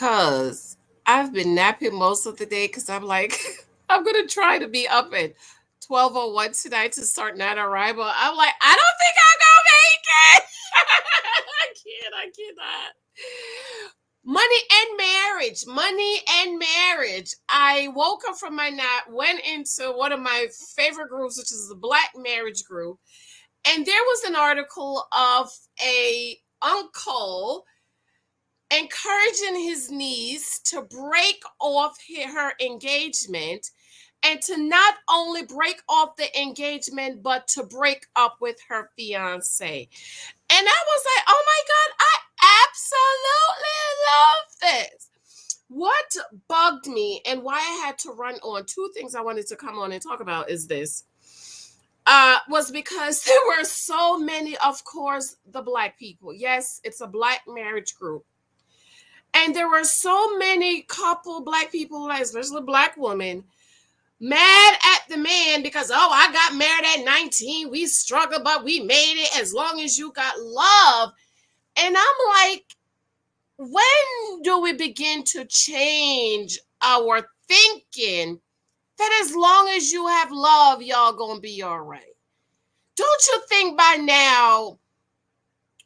because I've been napping most of the day because I'm like, I'm going to try to be up at 12:01 tonight to start NaNoWriMo. I'm like, I don't think I'm going to make it. I cannot. Money and marriage. Money and marriage. I woke up from my nap, went into one of my favorite groups, which is the Black Marriage Group. And there was an article of a uncle encouraging his niece to break off her engagement and to not only break off the engagement, but to break up with her fiance. And I was like, oh my God, I absolutely love this. What bugged me and why I had to run on, two things I wanted to come on and talk about is this. Was because there were so many, of course, the Black people. Yes, it's a Black marriage group. And there were so many Black people, especially Black women, mad at the man because, oh, I got married at 19. We struggled, but we made it as long as you got love. And I'm like, when do we begin to change our thinking that as long as you have love, y'all gonna be all right? Don't you think by now,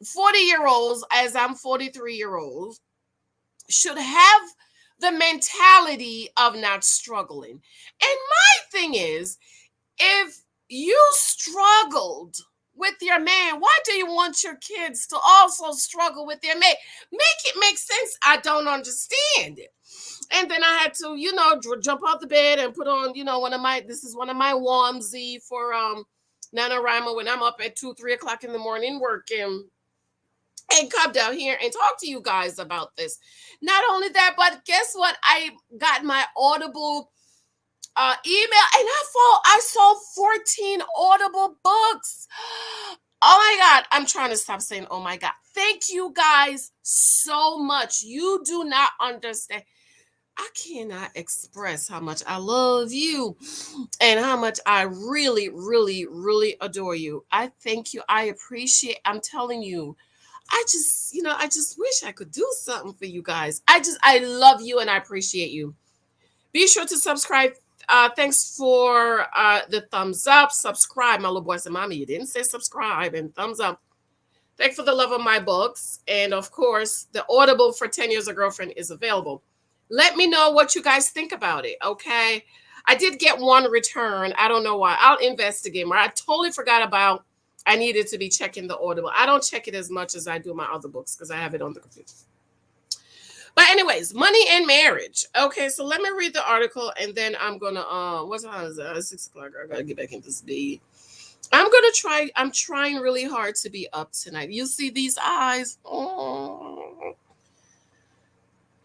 40-year-olds, as I'm 43-year-olds, should have the mentality of not struggling? And my thing is, if you struggled with your man, why do you want your kids to also struggle with their man? Make it make sense. I don't understand it. And then I had to, jump out the bed and put on, this is one of my onesie for NaNoWriMo when I'm up at 2-3 o'clock in the morning working, and come down here and talk to you guys about this. Not only that, but guess what? I got my Audible email, and I saw 14 Audible books. Oh my God. I'm trying to stop saying, oh my God. Thank you guys so much. You do not understand. I cannot express how much I love you and how much I really, really, really adore you. I thank you. I appreciate, I'm telling you, I just wish I could do something for you guys. I love you and I appreciate you. Be sure to subscribe. Thanks for the thumbs up. Subscribe. My little boy said, Mommy, you didn't say subscribe, and thumbs up. Thanks for the love of my books. And of course, the Audible for 10 Years a Girlfriend is available. Let me know what you guys think about it, okay? I did get one return. I don't know why. I'll investigate more. I totally forgot about I needed to be checking the Audible. I don't check it as much as I do my other books because I have it on the computer. But anyways, money and marriage. Okay, so let me read the article and then I'm going to, what time is it? 6 o'clock. I got to get back in this bed. I'm trying really hard to be up tonight. You see these eyes? Oh.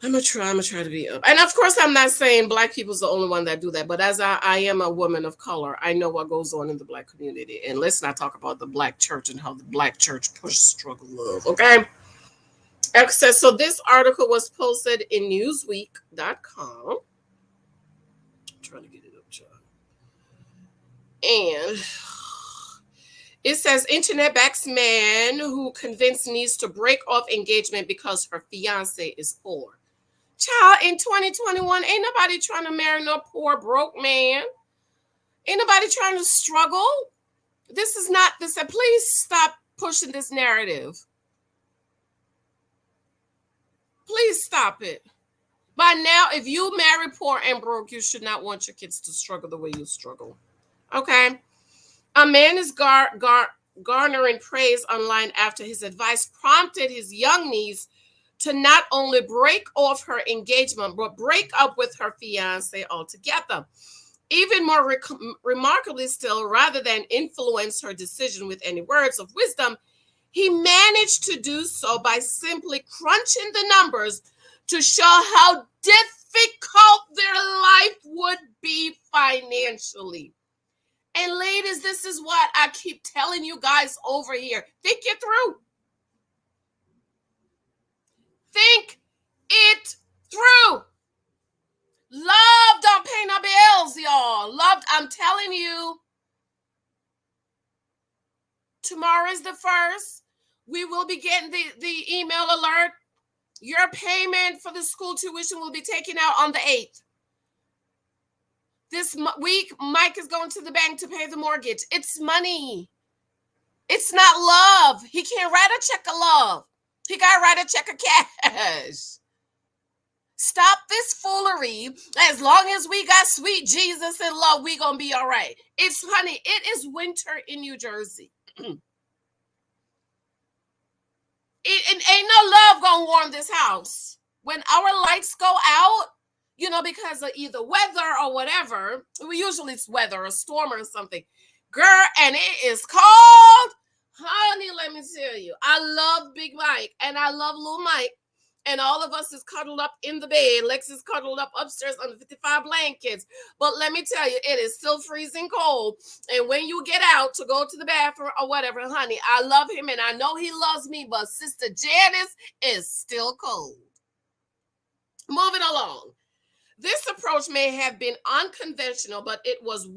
I'm gonna try to be up. And of course, I'm not saying Black people's the only one that do that, but as I am a woman of color, I know what goes on in the Black community. And let's not talk about the Black church and how the Black church pushes struggle love, okay? So this article was posted in Newsweek.com. I'm trying to get it up, child. And it says internet backs man who convinced niece to break off engagement because her fiance is poor. Child, in 2021, ain't nobody trying to marry no poor, broke man. Ain't nobody trying to struggle. This is not this. Please stop pushing this narrative. Please stop it. By now, if you marry poor and broke, you should not want your kids to struggle the way you struggle. Okay? A man is garnering praise online after his advice prompted his young niece to not only break off her engagement, but break up with her fiance altogether. Even more remarkably still, rather than influence her decision with any words of wisdom, he managed to do so by simply crunching the numbers to show how difficult their life would be financially. And ladies, this is what I keep telling you guys over here. Think it through. Think it through. Love don't pay no bills, y'all. Love, I'm telling you. Tomorrow is the 1st. We will be getting the email alert Your payment for the school tuition will be taken out on the 8th. This week, Mike is going to the bank to pay the mortgage. It's money. It's not love. He can't write a check of love. He got to write a check of cash. Stop this foolery. As long as we got sweet Jesus and love, we going to be all right. It's honey, it is winter in New Jersey. It ain't no love going to warm this house. When our lights go out, because of either weather or whatever, usually it's weather, a storm or something. Girl, and it is cold. Honey, let me tell you, I love Big Mike and I love Little Mike. And all of us is cuddled up in the bed. Lex is cuddled up upstairs under 55 blankets. But let me tell you, it is still freezing cold. And when you get out to go to the bathroom or whatever, honey, I love him and I know he loves me, but Sister Janice is still cold. Moving along. This approach may have been unconventional, but it has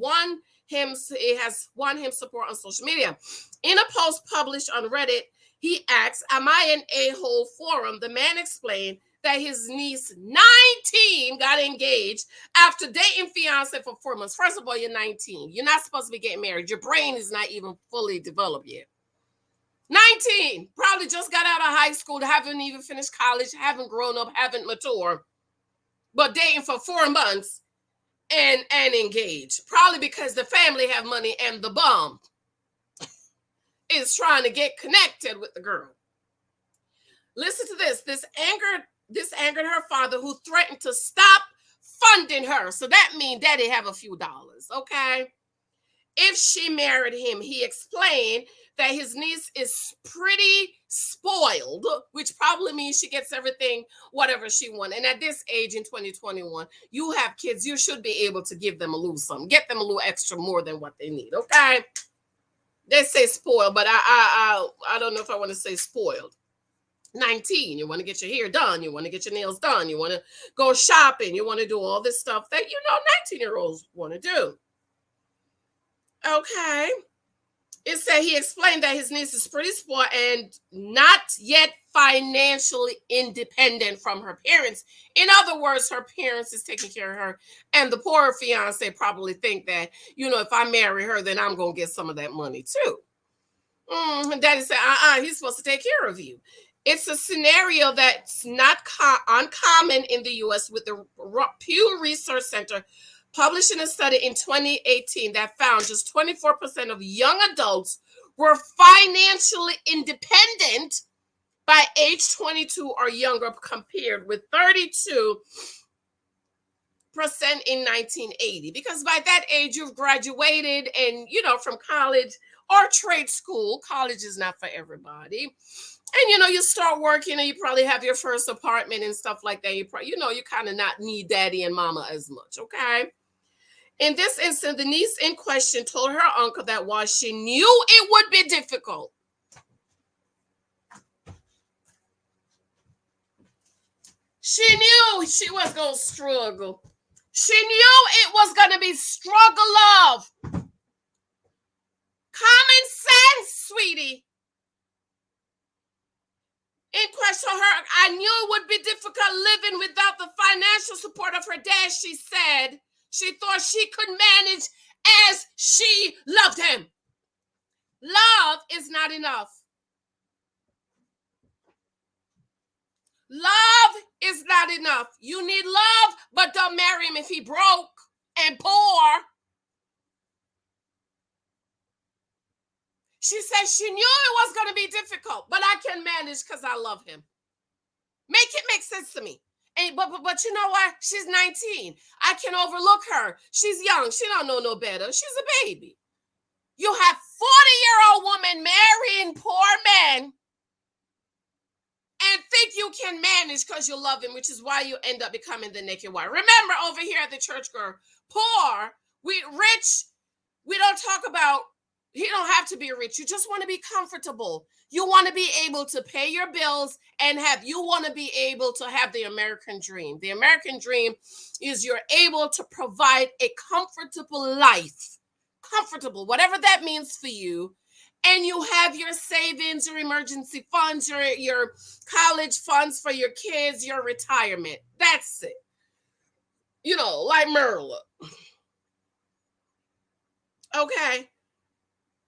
won him support on social media. In a post published on Reddit, he asks, "Am I an a-hole forum?" The man explained that his niece, 19, got engaged after dating fiancé for 4 months. First of all, you're 19. You're not supposed to be getting married. Your brain is not even fully developed yet. 19, probably just got out of high school, haven't even finished college, haven't grown up, haven't matured, but dating for 4 months and engaged. Probably because the family have money and the bum is trying to get connected with the girl. Listen to this. This angered her father, who threatened to stop funding her. So that means daddy have a few dollars, okay? If she married him. He explained that his niece is pretty spoiled, which probably means she gets everything, whatever she wants. And at this age in 2021, you have kids, you should be able to give them a little something, get them a little extra more than what they need, okay? They say spoiled, but I don't know if I want to say spoiled. 19, you want to get your hair done, you want to get your nails done, you want to go shopping, you want to do all this stuff that 19-year-olds want to do. Okay. It said he explained that his niece is pretty spoiled and not yet financially independent from her parents. In other words, her parents is taking care of her. And the poor fiance probably think that, if I marry her, then I'm going to get some of that money too. Daddy said, he's supposed to take care of you. It's a scenario that's not uncommon in the U.S. with the Pew Research Center publishing a study in 2018 that found just 24% of young adults were financially independent by age 22 or younger, compared with 32% in 1980. Because by that age, you've graduated and, from college or trade school. College is not for everybody. And, you start working and you probably have your first apartment and stuff like that. You kind of not need daddy and mama as much, okay? In this instance, the niece in question told her uncle that while she knew it would be difficult, she knew she was going to struggle. She knew it was going to be struggle love. Common sense, sweetie. In question her, I knew it would be difficult living without the financial support of her dad, she said. She thought she could manage as she loved him. Love is not enough. Love is not enough. You need love, but don't marry him if he broke and poor. She said she knew it was going to be difficult, but I can manage because I love him. Make it make sense to me. And, but you know what? She's 19. I can overlook her. She's young. She don't know no better. She's a baby. You have 40-year-old woman marrying poor men and think you can manage because you love him, which is why you end up becoming the naked wife. Remember, over here at the church girl, poor, rich, we don't talk about, you don't have to be rich. You just want to be comfortable. You want to be able to pay your bills and you want to be able to have the American dream. The American dream is you're able to provide a comfortable life, comfortable, whatever that means for you. and you have your savings, your emergency funds, your college funds for your kids, your retirement. That's it. You know, like Merla. Okay.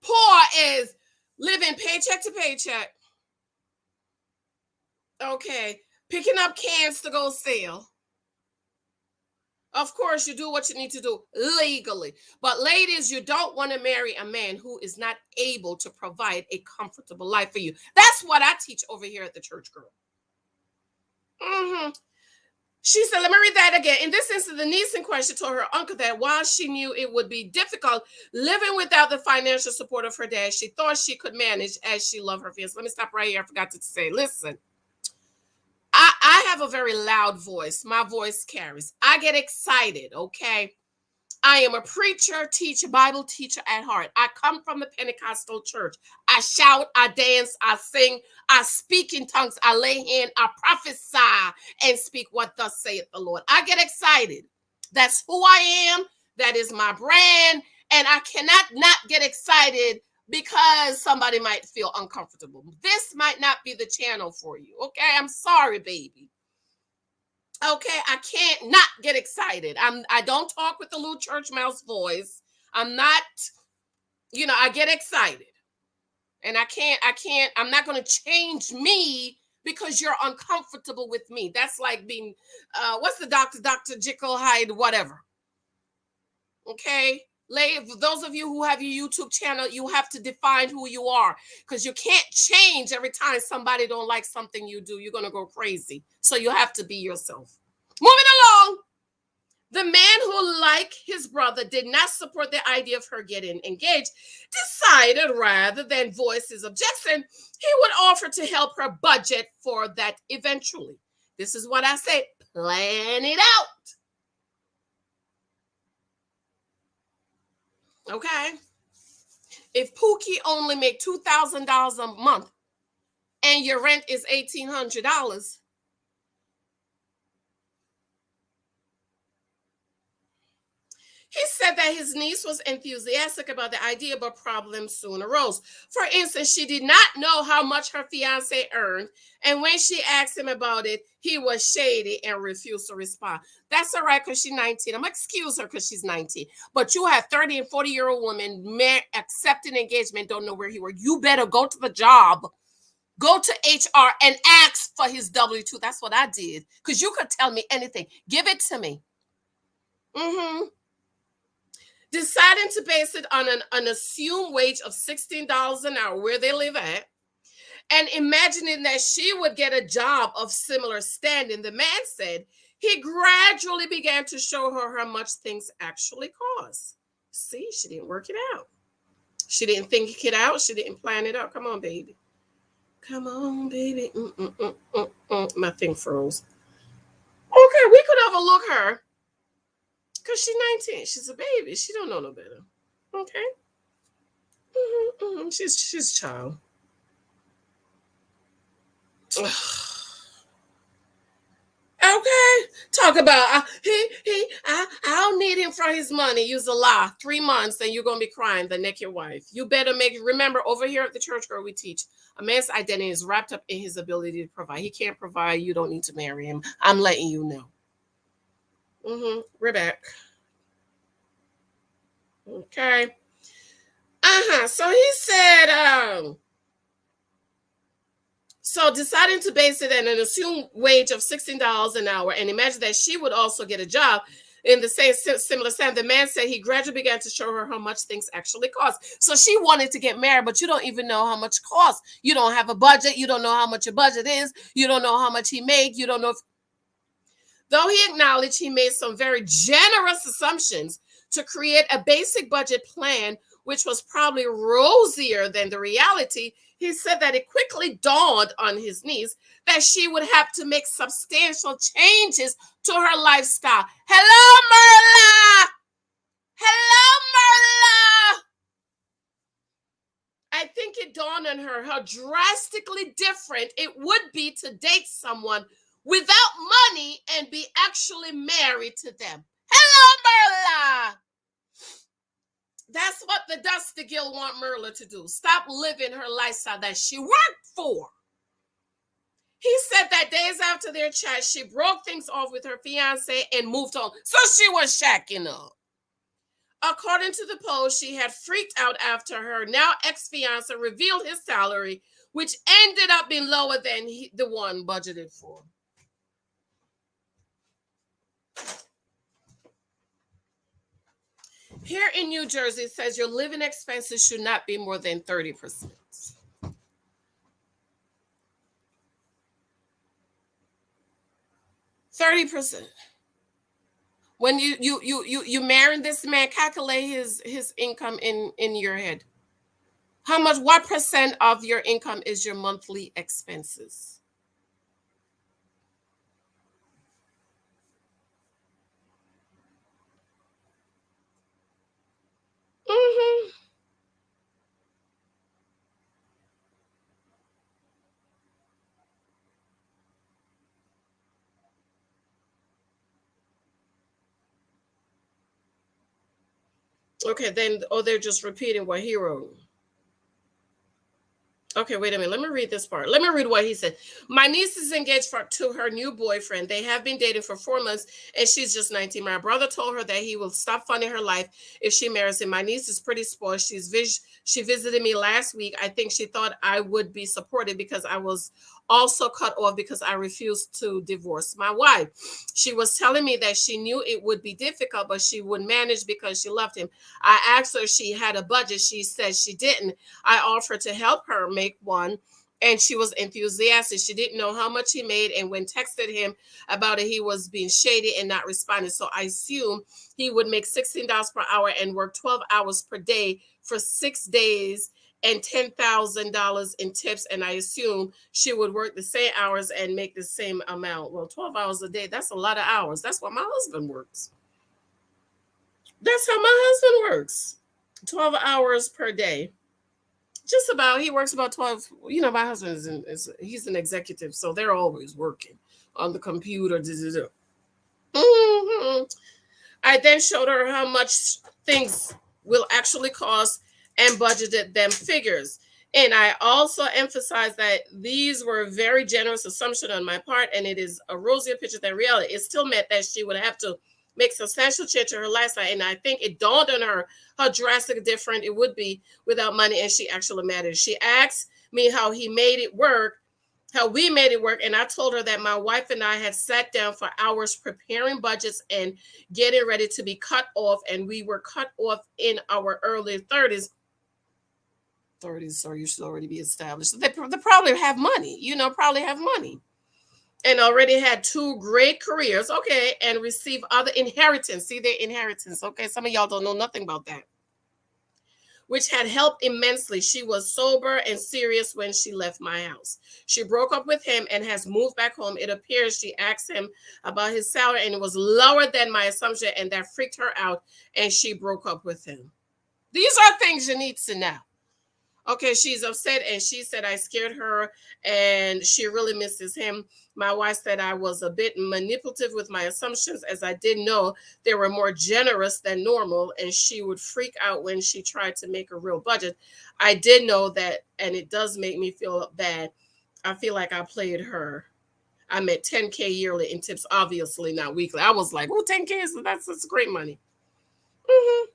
Poor is living paycheck to paycheck. Okay. Picking up cans to go sell. Of course, you do what you need to do legally. But ladies, you don't want to marry a man who is not able to provide a comfortable life for you. That's what I teach over here at the church, girl. She said, let me read that again. In this instance, the niece in question told her uncle that while she knew it would be difficult living without the financial support of her dad, she thought she could manage as she loved her fiance. Let me stop right here. I forgot to say, listen, I have a very loud voice. My voice carries. I get excited, okay? I am a preacher, teacher, Bible teacher at heart. I come from the Pentecostal church. I shout, I dance, I sing, I speak in tongues, I lay hand, I prophesy and speak what thus saith the Lord. I get excited. That's who I am. That is my brand. And I cannot not get excited because somebody might feel uncomfortable. This might not be the channel for you. Okay, I'm sorry, baby. Okay, I can't not get excited. I don't talk with the little church mouse voice. I'm not, I get excited. And I'm not going to change me because you're uncomfortable with me. That's like being, what's the Dr. Jekyll Hyde, whatever. Okay? For those of you who have your YouTube channel, you have to define who you are because you can't change every time somebody don't like something you do. You're going to go crazy. So you have to be yourself. Moving along. The man who, like his brother, did not support the idea of her getting engaged, decided rather than voice his objection, he would offer to help her budget for that eventually. This is what I say, plan it out. Okay? If Pookie only make $2,000 a month and your rent is $1,800, he said that his niece was enthusiastic about the idea, but problems soon arose. For instance, she did not know how much her fiancé earned, and when she asked him about it, he was shady and refused to respond. That's all right because she's 19. I'm going to excuse her because she's 19. But you have 30 and 40-year-old women accepting engagement, don't know where he worked. You better go to the job. Go to HR and ask for his W-2. That's what I did because you could tell me anything. Give it to me. Deciding to base it on an assumed wage of $16 an hour where they live at, and imagining that she would get a job of similar standing, the man said he gradually began to show her how much things actually cost. See, she didn't work it out. She didn't think it out. She didn't plan it out. Come on, baby. Come on, baby. My thing froze. Okay, we could overlook her. Because she's 19. She's a baby. She don't know no better. Okay? She's a child. Okay. Talk about, I don't need him for his money. Use a lie. 3 months and you're going to be crying the naked wife. You better remember, over here at the church, girl, we teach a man's identity is wrapped up in his ability to provide. He can't provide. You don't need to marry him. I'm letting you know. We're back. Okay. So he said, so deciding to base it on an assumed wage of $16 an hour and imagine that she would also get a job in the same similar time, the man said he gradually began to show her how much things actually cost. So she wanted to get married, but you don't even know how much costs. You don't have a budget. You don't know how much your budget is. You don't know how much he make. You don't know though he acknowledged he made some very generous assumptions to create a basic budget plan, which was probably rosier than the reality, he said that it quickly dawned on his niece that she would have to make substantial changes to her lifestyle. Hello, Merla! Hello, Merla! I think it dawned on her how drastically different it would be to date someone without money and be actually married to them. Hello, Merla! That's what the Dusty Gill want Merla to do. Stop living her lifestyle that she worked for. He said that days after their chat, she broke things off with her fiance and moved on. So she was shacking up. According to the post, she had freaked out after her now ex-fiance revealed his salary, which ended up being lower than the one budgeted for. Here in New Jersey, it says your living expenses should not be more than 30%. 30%. When you marrying this man, calculate his income in your head. How much, what percent of your income is your monthly expenses? Mm-hmm. Okay, then, oh, they're just repeating what he wrote. Okay, wait a minute. Let me read this part. Let me read what he said. My niece is engaged to her new boyfriend. They have been dating for 4 months, and she's just 19. My brother told her that he will stop funding her life if she marries him. My niece is pretty spoiled. She visited me last week. I think she thought I would be supported because I was also cut off because I refused to divorce my wife. She was telling me that she knew it would be difficult, but she would manage because she loved him. I asked her if she had a budget. She said she didn't. I offered to help her make one, and she was enthusiastic. She didn't know how much he made, and when texted him about it, he was being shady and not responding. So I assumed he would make $16 per hour and work 12 hours per day for 6 days and $10,000 in tips. And I assume she would work the same hours and make the same amount. Well, 12 hours a day, that's a lot of hours. That's what my husband works. That's how my husband works. 12 hours per day. Just about. He works about 12. You know, my husband he's an executive, so they're always working on the computer. Mm-hmm. I then showed her how much things will actually cost and budgeted them figures. And I also emphasized that these were very generous assumption on my part, and it is a rosier picture than reality. It still meant that she would have to make substantial change to her lifestyle, and I think it dawned on her how drastic different it would be without money, and she actually mattered. She asked me how he made it work, how we made it work, and I told her that my wife and I had sat down for hours preparing budgets and getting ready to be cut off, and we were cut off in our early 30s. 30s, so you should already be established. They probably have money, probably have money, and already had two great careers, okay, and receive other inheritance. See, their inheritance, okay? Some of y'all don't know nothing about that, which had helped immensely. She was sober and serious when she left my house. She broke up with him and has moved back home. It appears she asked him about his salary, and it was lower than my assumption, and that freaked her out, and she broke up with him. These are things you need to know. Okay, she's upset, and she said I scared her, and she really misses him. My wife said I was a bit manipulative with my assumptions, as I didn't know they were more generous than normal, and she would freak out when she tried to make a real budget. I did know that, and it does make me feel bad. I feel like I played her. I'm at 10K yearly in tips, obviously not weekly. I was like, oh, 10K that's great money. Mm-hmm.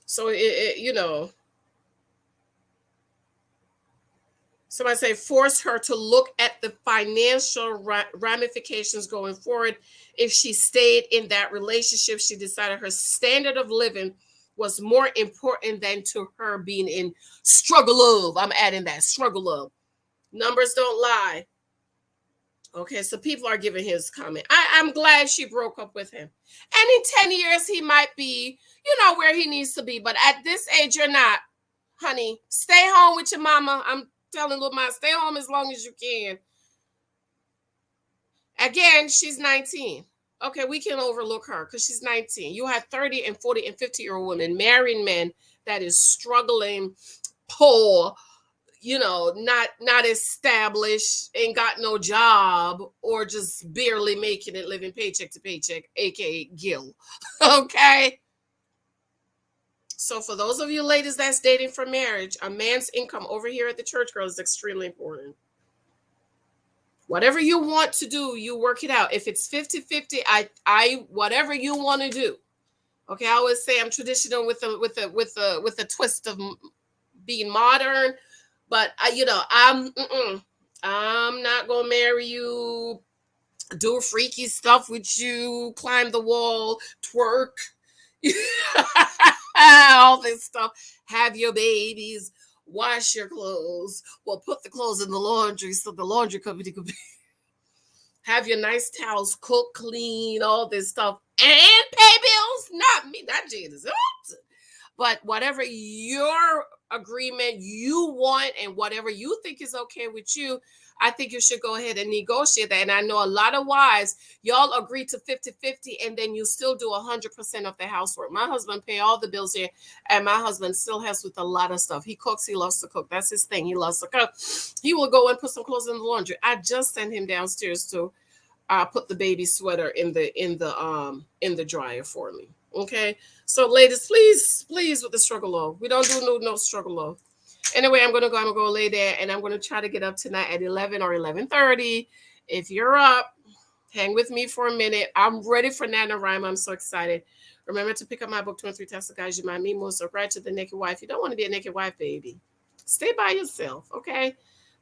So somebody say force her to look at the financial ramifications going forward. If she stayed in that relationship, she decided her standard of living was more important than to her being in struggle of. I'm adding that struggle of. Numbers don't lie. Okay, so people are giving his comment. I'm glad she broke up with him. And in 10 years, he might be, where he needs to be. But at this age, you're not, honey. Stay home with your mama. I'm telling little mama, stay home as long as you can. Again, she's 19. Okay, we can overlook her because she's 19. You have 30 and 40 and 50-year-old women marrying men that is struggling, poor, not established, ain't got no job, or just barely making it, living paycheck to paycheck, aka Gil. Okay. So for those of you ladies that's dating for marriage, a man's income over here at the church girl is extremely important. Whatever you want to do, you work it out. If it's 50-50, I whatever you want to do. Okay, I always say I'm traditional with a twist of being modern, but I'm not gonna marry you, do freaky stuff with you, climb the wall, twerk, all this stuff, have your babies, wash your clothes, well, put the clothes in the laundry so the laundry company could have your nice towels, cook, clean, all this stuff, and pay bills. Not me, not Janice Hylton. But whatever your agreement you want and whatever you think is okay with you, I think you should go ahead and negotiate that. And I know a lot of wives, y'all agree to 50-50, and then you still do 100% of the housework. My husband pay all the bills here, and my husband still helps with a lot of stuff. He cooks, he loves to cook. That's his thing. He loves to cook. He will go and put some clothes in the laundry. I just sent him downstairs to put the baby sweater in the dryer for me. Okay. So ladies, please with the struggle of. We don't do no struggle of. Anyway, I'm gonna go lay there, and I'm gonna try to get up tonight at 11 or 11:30. If you're up, hang with me for a minute. I'm ready for NaNoWriMo. I'm so excited. Remember to pick up my book, 23 Tests to Guide You My Me Most, Right to the Naked Wife. You don't want to be a naked wife, baby. Stay by yourself, okay?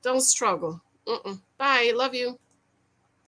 Don't struggle. Bye. Love you.